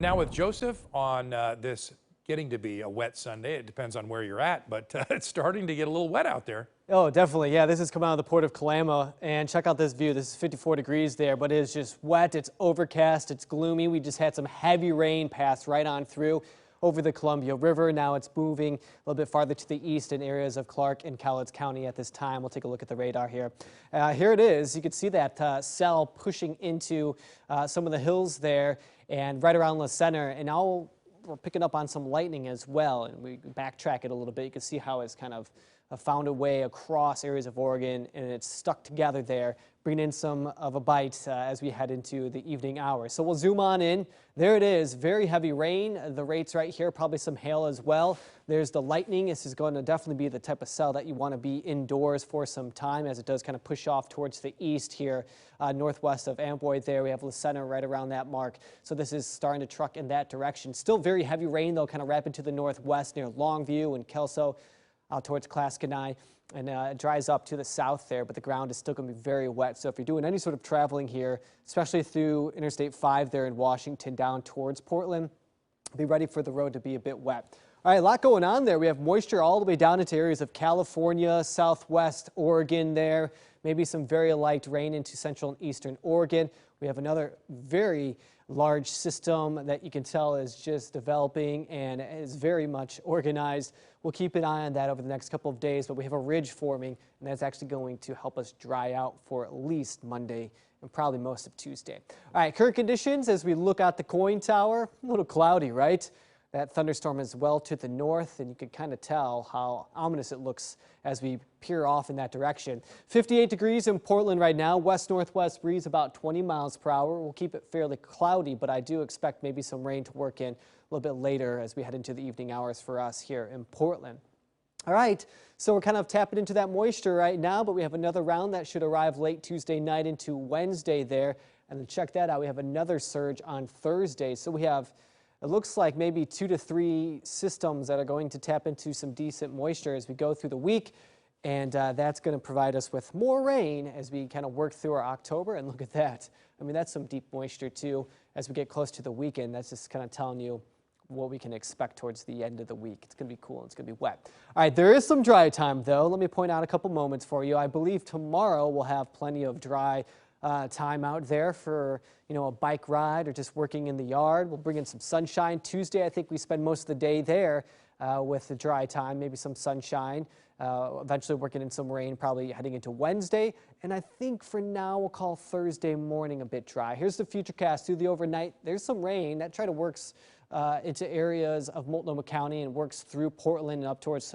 Now with Joseph on this getting to be a wet Sunday, it depends on where you're at, but it's starting to get a little wet out there. Oh, definitely. Yeah, this is coming out of the Port of Kalama, and check out this view. This is 54 degrees there, but it is just wet. It's overcast. It's gloomy. We just had some heavy rain pass right on through over the Columbia River. Now it's moving a little bit farther to the east in areas of Clark and Cowlitz County at this time. We'll take a look at the radar here. Here it is. You can see that cell pushing into some of the hills there and right around the center. And now we're picking up on some lightning as well. And we backtrack it a little bit. You can see how it's kind of found a way across areas of Oregon, and it's stuck together there, bringing in some of a bite as we head into the evening hours. So we'll zoom on in. There it is, very heavy rain. The rates right here, probably some hail as well. There's the lightning. This is going to definitely be the type of cell that you want to be indoors for some time, as it does kind of push off towards the east here, northwest of Amboy there. We have La Center right around that mark. So this is starting to truck in that direction. Still very heavy rain, though, kind of wrap into the northwest near Longview and Kelso, out towards Claskenai, and it dries up to the south there, but the ground is still going to be very wet. So if you're doing any sort of traveling here, especially through Interstate 5 there in Washington down towards Portland, be ready for the road to be a bit wet. All right, a lot going on there. We have moisture all the way down into areas of California, southwest Oregon there, maybe some very light rain into central and eastern Oregon. We have another very large system that you can tell is just developing and is very much organized. We'll keep an eye on that over the next couple of days, but we have a ridge forming, and that's actually going to help us dry out for at least Monday and probably most of Tuesday. All right, current conditions as we look out the coin tower, a little cloudy, right? That thunderstorm is well to the north, and you can kind of tell how ominous it looks as we peer off in that direction. 58 degrees in Portland right now, west-northwest breeze about 20 miles per hour. We'll keep it fairly cloudy, but I do expect maybe some rain to work in a little bit later as we head into the evening hours for us here in Portland. All right, so we're kind of tapping into that moisture right now, but we have another round that should arrive late Tuesday night into Wednesday there. And then check that out, we have another surge on Thursday. So we have, it looks like maybe 2 to 3 systems that are going to tap into some decent moisture as we go through the week. And that's going to provide us with more rain as we kind of work through our October. And look at that. I mean, that's some deep moisture too as we get close to the weekend. That's just kind of telling you what we can expect towards the end of the week. It's going to be cool. It's going to be wet. All right, there is some dry time though. Let me point out a couple moments for you. I believe tomorrow we'll have plenty of dry time out there for, you know, a bike ride or just working in the yard. We'll bring in some sunshine. Tuesday, I think we spend most of the day there with the dry time, maybe some sunshine, eventually working in some rain, probably heading into Wednesday. And I think for now, we'll call Thursday morning a bit dry. Here's the futurecast through the overnight. There's some rain that try to works into areas of Multnomah County and works through Portland and up towards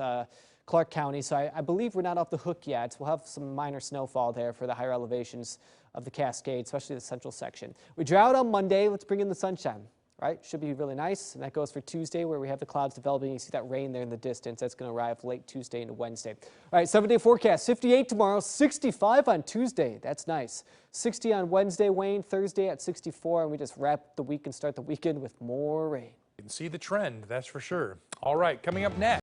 Clark County. So I believe we're not off the hook yet. We'll have some minor snowfall there for the higher elevations of the Cascade, especially the central section. We dry out on Monday. Let's bring in the sunshine, right? Should be really nice. And that goes for Tuesday, where we have the clouds developing. You see that rain there in the distance. That's going to arrive late Tuesday into Wednesday. All right, 7-day forecast. 58 tomorrow, 65 on Tuesday. That's nice. 60 on Wednesday, Wayne. Thursday at 64. And we just wrap the week and start the weekend with more rain. You can see the trend, that's for sure. All right, coming up next.